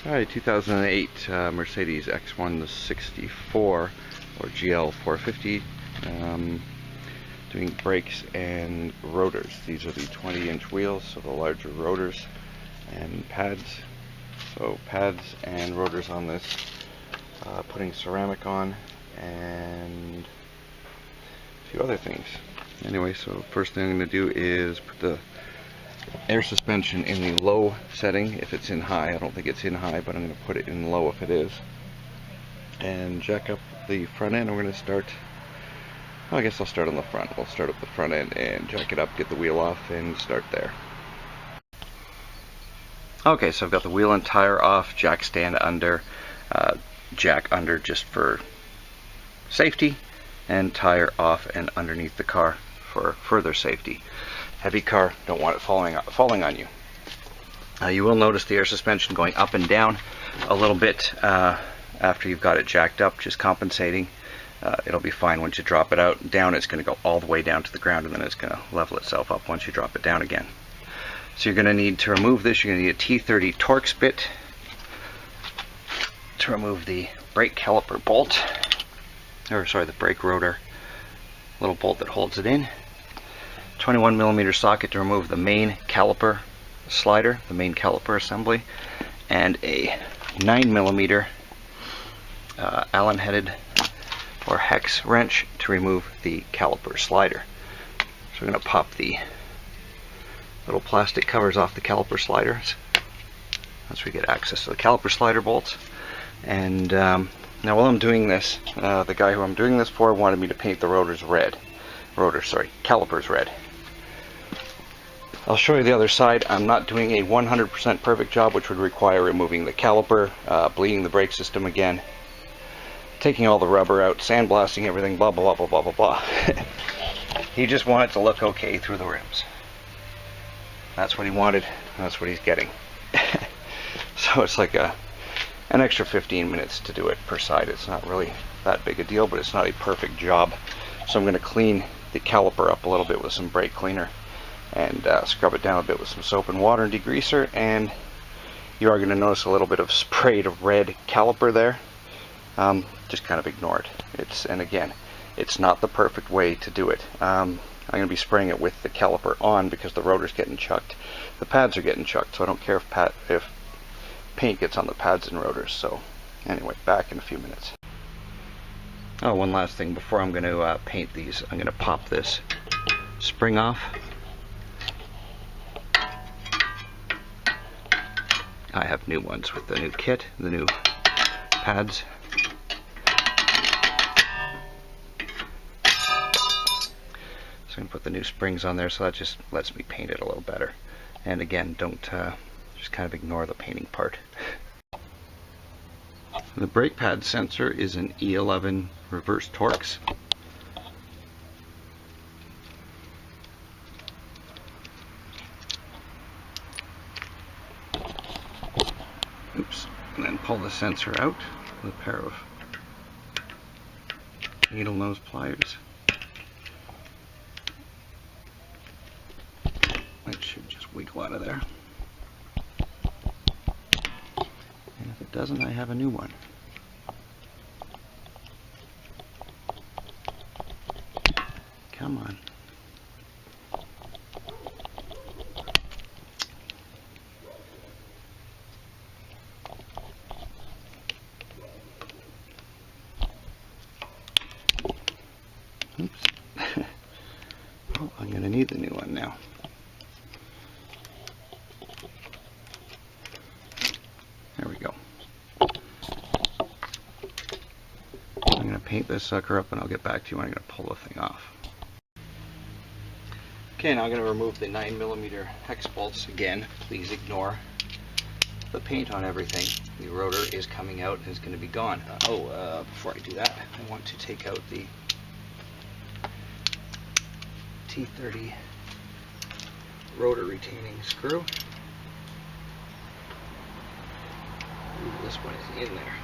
Alright, 2008 Mercedes X164 or gl450, doing brakes and rotors. These are the 20-inch wheels, so the larger rotors and pads. So pads and rotors on this, putting ceramic on and a few other things. Anyway, so first thing I'm going to do is put the air suspension in the low setting if it's in high. I don't think it's in high, but I'm going to put it in low if it is. And jack up the front end. We're going to start, well, I guess I'll start on the front. We'll start up the front end and jack it up, get the wheel off, and start there. Okay, so I've got the wheel and tire off, jack stand under, jack under just for safety, and tire off and underneath the car for further safety. Heavy car, don't want it falling on you. You will notice the air suspension going up and down a little bit after you've got it jacked up, just compensating. It'll be fine once you drop it out. Down, it's going to go all the way down to the ground, and then it's going to level itself up once you drop it down again. So you're going to need to remove this. You're going to need a T30 Torx bit to remove the brake caliper bolt, or sorry, the brake rotor little bolt that holds it in. 21mm socket to remove the main caliper slider, the main caliper assembly, and a 9mm Allen headed or hex wrench to remove the caliper slider. So we're going to pop the little plastic covers off the caliper sliders once we get access to the caliper slider bolts. And now while I'm doing this, the guy who I'm doing this for wanted me to paint the calipers red. I'll show you the other side. I'm not doing a 100% perfect job, which would require removing the caliper, bleeding the brake system again, taking all the rubber out, sandblasting everything, blah blah blah blah blah blah. He just wanted to look okay through the rims. That's what he wanted, that's what he's getting. So it's like an extra 15 minutes to do it per side. It's not really that big a deal, but it's not a perfect job. So I'm going to clean the caliper up a little bit with some brake cleaner and scrub it down a bit with some soap and water and degreaser, and you are going to notice a little bit of sprayed red caliper there. Just kind of ignore it. And again, it's not the perfect way to do it. I'm going to be spraying it with the caliper on because the rotor's getting chucked. The pads are getting chucked, so I don't care if paint gets on the pads and rotors. So anyway, back in a few minutes. Oh, one last thing before I'm going to paint these. I'm going to pop this spring off. I have new ones with the new kit, the new pads. So I'm going to put the new springs on there, so that just lets me paint it a little better. And again, don't just kind of ignore the painting part. The brake pad sensor is an E11 reverse Torx. Oops. And then pull the sensor out with a pair of needle nose pliers. It should just wiggle out of there. And if it doesn't, I have a new one. Come on. Oops. Oh, I'm going to need the new one now. There we go. I'm going to paint this sucker up and I'll get back to you when I'm going to pull the thing off. Okay, now I'm going to remove the 9mm hex bolts again. Please ignore the paint on everything. The rotor is coming out and is going to be gone. Before I do that, I want to take out the T30 rotor retaining screw. Ooh, this one is in there.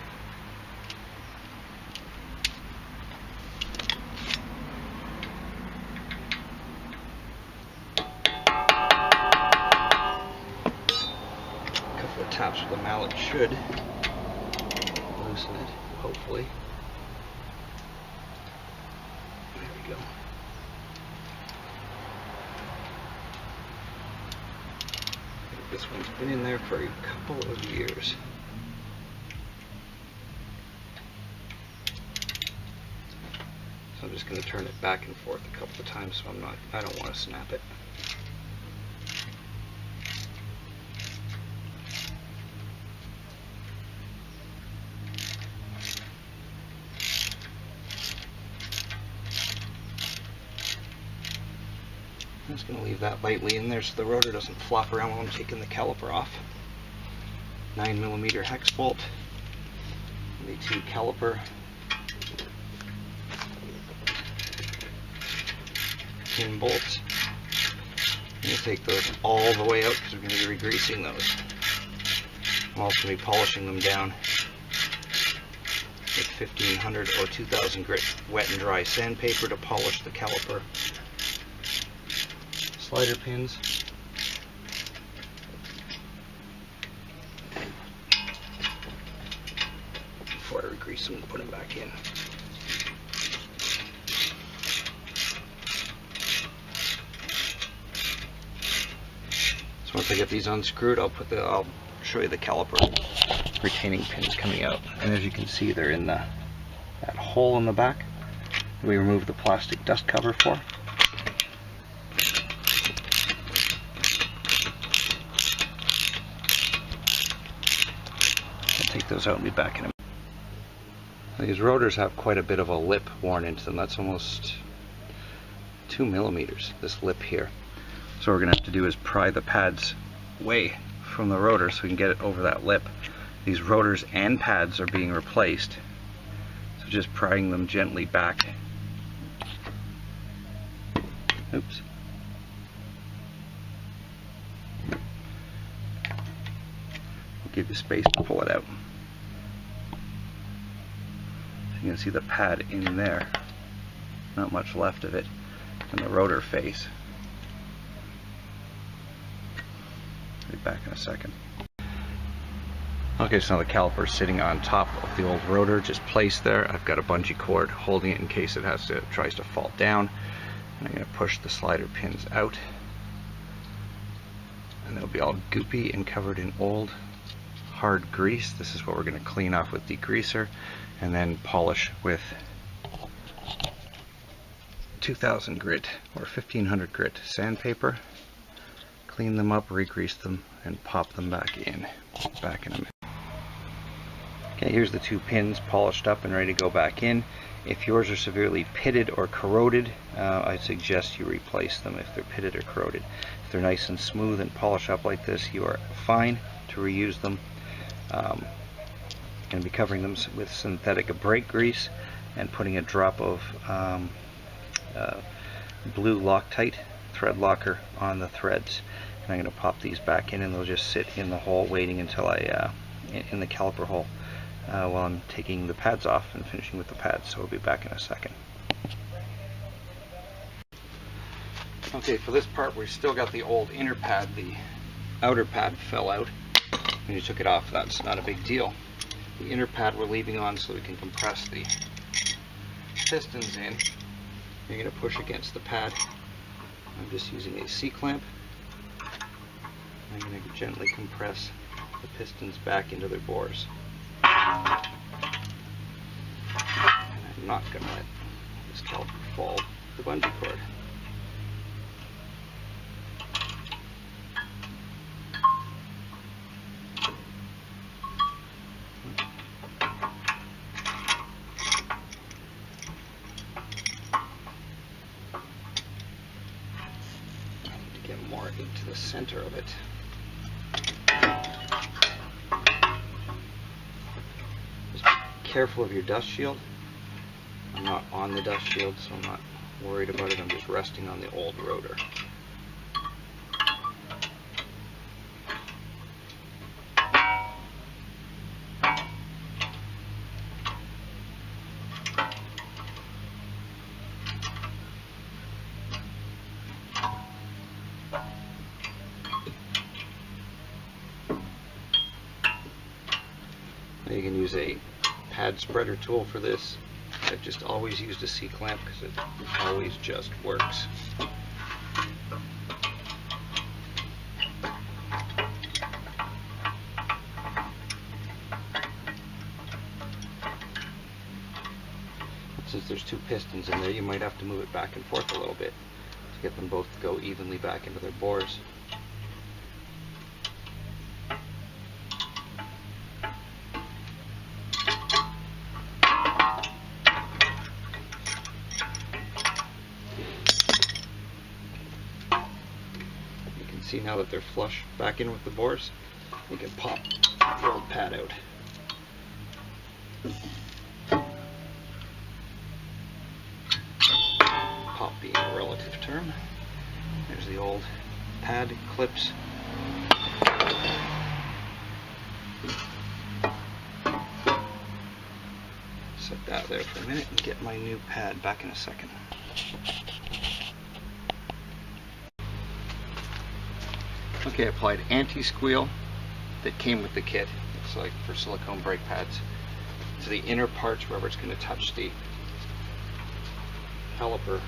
taps with a mallet should loosen it, hopefully. There we go. I think this one's been in there for a couple of years. So I'm just going to turn it back and forth a couple of times so I don't want to snap it. I'm just going to leave that lightly in there so the rotor doesn't flop around while I'm taking the caliper off. 9mm hex bolt, the 2 caliper pin bolts. I'm going to take those all the way out because we're going to be regreasing those. I'm also going to be polishing them down with 1500 or 2000 grit wet and dry sandpaper to polish the caliper slider pins. Before I regrease them and put them back in. So once I get these unscrewed, I'll show you the caliper retaining pins coming out. And as you can see, they're in that hole in the back that we removed the plastic dust cover for. Take those out and be back in a minute. These rotors have quite a bit of a lip worn into them. That's almost 2mm, this lip here. So what we're going to have to do is pry the pads away from the rotor so we can get it over that lip. These rotors and pads are being replaced. So just prying them gently back. Oops. Give you space to pull it out. So you can see the pad in there. Not much left of it. And the rotor face. I'll be back in a second. Okay, so now the caliper is sitting on top of the old rotor, just placed there. I've got a bungee cord holding it in case it tries to fall down. And I'm going to push the slider pins out. And they'll be all goopy and covered in old hard grease. This is what we're going to clean off with degreaser and then polish with 2000 grit or 1500 grit sandpaper. Clean them up, re-grease them, and pop them back in. Back in a minute. Okay, here's the 2 pins polished up and ready to go back in. If yours are severely pitted or corroded, I suggest you replace them if they're pitted or corroded. If they're nice and smooth and polished up like this, you are fine to reuse them. Going to be covering them with synthetic brake grease and putting a drop of blue Loctite thread locker on the threads. And I'm going to pop these back in, and they'll just sit in the hole waiting until in the caliper hole while I'm taking the pads off and finishing with the pads. So we'll be back in a second. Okay, for this part we've still got the old inner pad. The outer pad fell out. When you took it off, that's not a big deal. The inner pad we're leaving on so we can compress the pistons in. You're going to push against the pad. I'm just using a C-clamp. I'm going to gently compress the pistons back into their bores. And I'm not going to let this caliper fall the bungee cord. More into the center of it. Just be careful of your dust shield. I'm not on the dust shield, so I'm not worried about it. I'm just resting on the old rotor. Now you can use a pad spreader tool for this. I've just always used a C-clamp because it always just works. Since there's two pistons in there, you might have to move it back and forth a little bit to get them both to go evenly back into their bores. You can see now that they're flush back in with the bores, you can pop the old pad out. Pop being a relative term. There's the old pad clips. Set that there for a minute and get my new pad back in a second. Okay, I applied anti-squeal that came with the kit. It's like for silicone brake pads to the inner parts wherever it's going to touch the caliper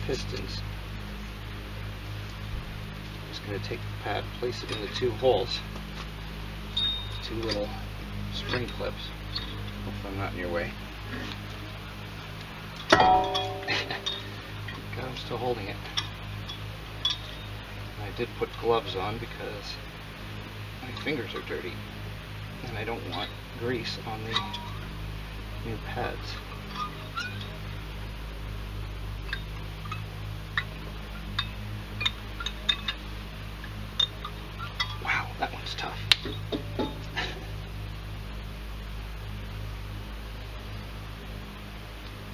pistons. I'm just going to take the pad, place it in the two holes, two little spring clips. Hopefully I'm not in your way. God, I'm still holding it. I did put gloves on because my fingers are dirty and I don't want grease on the new pads. Wow, that one's tough.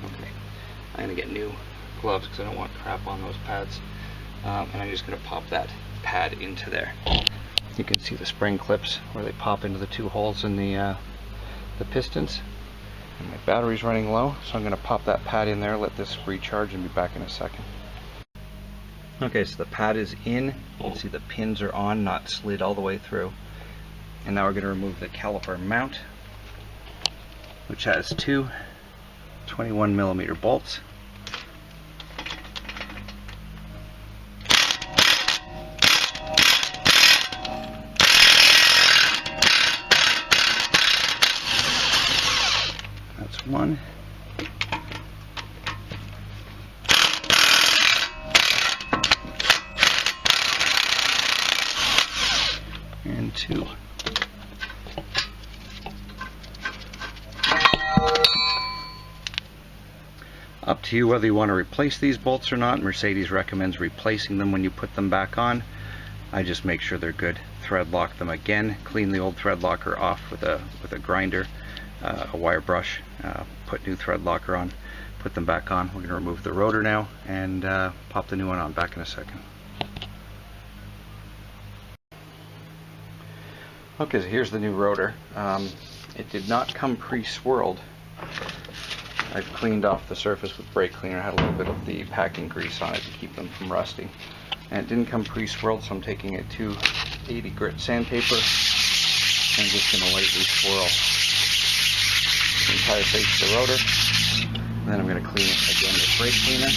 Okay, I'm going to get new gloves because I don't want crap on those pads. And I'm just going to pop that pad into there. You can see the spring clips where they pop into the two holes in the pistons. And my battery's running low, so I'm going to pop that pad in there, let this recharge, and be back in a second. Okay, so the pad is in. You can see the pins are on, not slid all the way through. And now we're going to remove the caliper mount, which has two 21mm bolts. That's one. And two. Up to you whether you want to replace these bolts or not. Mercedes recommends replacing them when you put them back on. I just make sure they're good. Thread lock them again. Clean the old thread locker off with a grinder, a wire brush. Put new thread locker on. Put them back on. We're going to remove the rotor now and pop the new one on. Back in a second. Okay, so here's the new rotor. It did not come pre-swirled. I've cleaned off the surface with brake cleaner. I had a little bit of the packing grease on it to keep them from rusting. And it didn't come pre-swirled, so I'm taking a 280 grit sandpaper and just going to lightly swirl the entire face of the rotor. And then I'm going to clean it again with brake cleaner.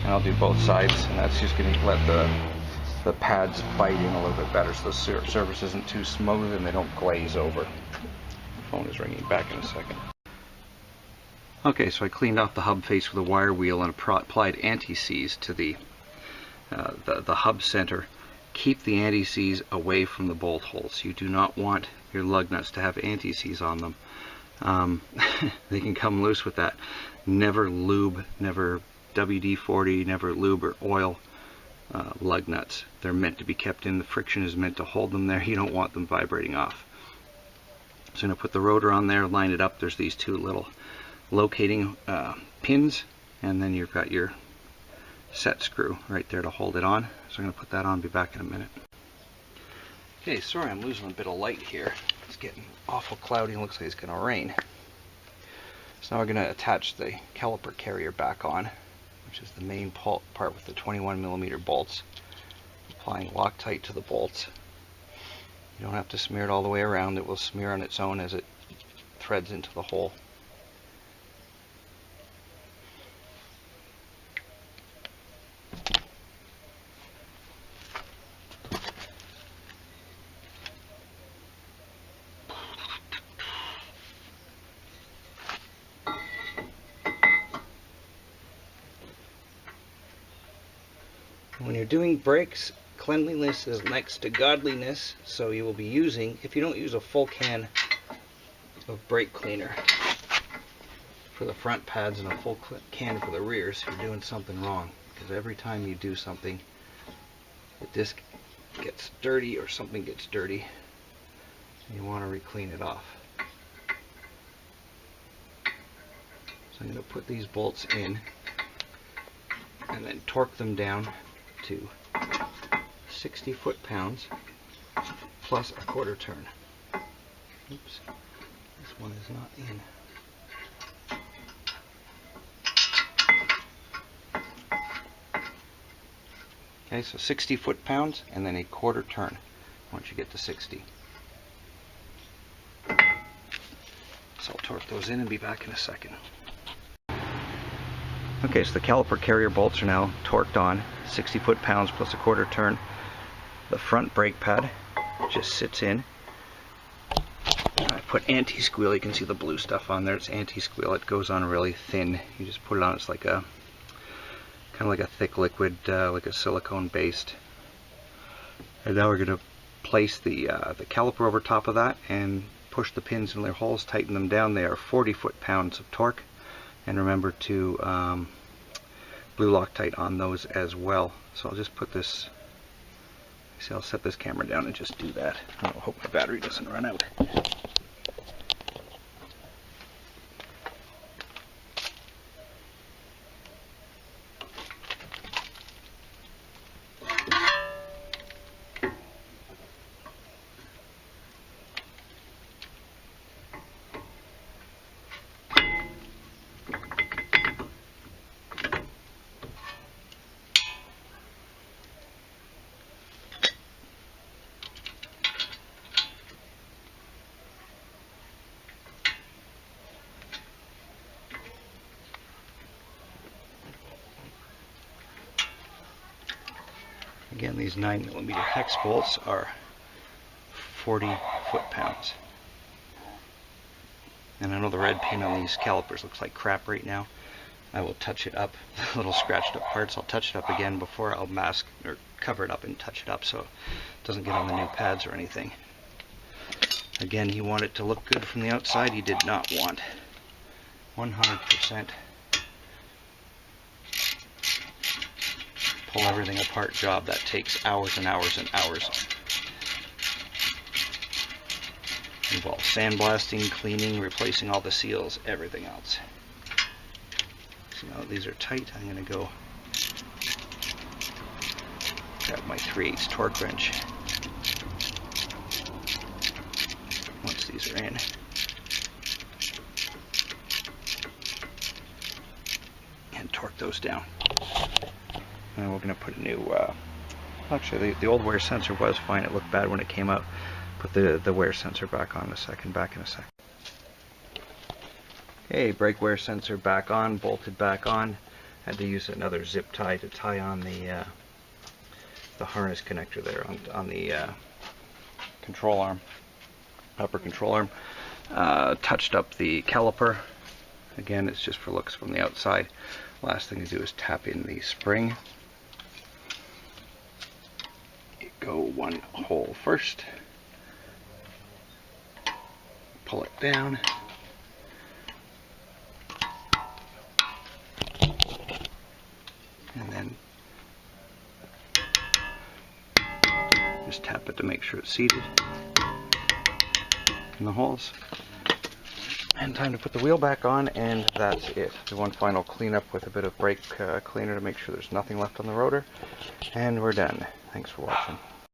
And I'll do both sides, and that's just going to let the pads bite in a little bit better so the surface isn't too smooth and they don't glaze over. The phone is ringing. Back in a second. Okay, so I cleaned off the hub face with a wire wheel and applied anti-seize to the hub center. Keep the anti-seize away from the bolt holes. You do not want your lug nuts to have anti-seize on them. They can come loose with that. Never lube, never WD-40, never lube or oil lug nuts. They're meant to be kept in. The friction is meant to hold them there. You don't want them vibrating off. So I'm going to put the rotor on there, line it up. There's these two little locating pins, and then you've got your set screw right there to hold it on. So I'm going to put that on, be back in a minute. Okay, sorry I'm losing a bit of light here. It's getting awful cloudy and looks like it's going to rain. So now we're going to attach the caliper carrier back on, which is the main part with the 21mm bolts. Applying Loctite to the bolts. You don't have to smear it all the way around. It will smear on its own as it threads into the hole. When you're doing brakes, cleanliness is next to godliness, so you will be using, if you don't use a full can of brake cleaner for the front pads and a full can for the rears, you're doing something wrong. Because every time you do something, the disc gets dirty or something gets dirty, and you want to re-clean it off. So I'm going to put these bolts in and then torque them down to 60 foot-pounds plus a quarter turn. Oops, this one is not in. Okay, so 60 foot-pounds and then a quarter turn once you get to 60. So I'll torque those in and be back in a second. Okay, so the caliper carrier bolts are now torqued on, 60 foot-pounds plus a quarter turn. The front brake pad just sits in. I put anti-squeal. You can see the blue stuff on there. It's anti-squeal. It goes on really thin. You just put it on. It's like a kind of like a thick liquid, like a silicone based. And now we're going to place the caliper over top of that and push the pins in their holes, tighten them down. They are 40 foot-pounds of torque. And remember to blue Loctite on those as well. So I'll just put this, see, I'll set this camera down and just do that. I hope my battery doesn't run out. Again, these 9mm hex bolts are 40 foot-pounds. And I know the red pin on these calipers looks like crap right now. I will touch it up, the little scratched up parts, I'll touch it up again before I'll mask or cover it up and touch it up so it doesn't get on the new pads or anything. Again, he wanted it to look good from the outside. He did not want 100% pull everything apart job that takes hours and hours and hours. Involves sandblasting, cleaning, replacing all the seals, everything else. So now that these are tight, I'm going to go grab my 3/8 torque wrench. Once these are in, and torque those down. And we're going to put a new, actually the old wear sensor was fine, it looked bad when it came out. Put the wear sensor back on in a second, Okay, brake wear sensor back on, bolted back on. Had to use another zip tie to tie on the harness connector there on the control arm, upper control arm. Touched up the caliper. Again, it's just for looks from the outside. Last thing to do is tap in the spring. You go one hole first. Pull it down. And then just tap it to make sure it's seated in the holes. And time to put the wheel back on, and that's it. Do one final cleanup with a bit of brake cleaner to make sure there's nothing left on the rotor, and we're done. Thanks for watching.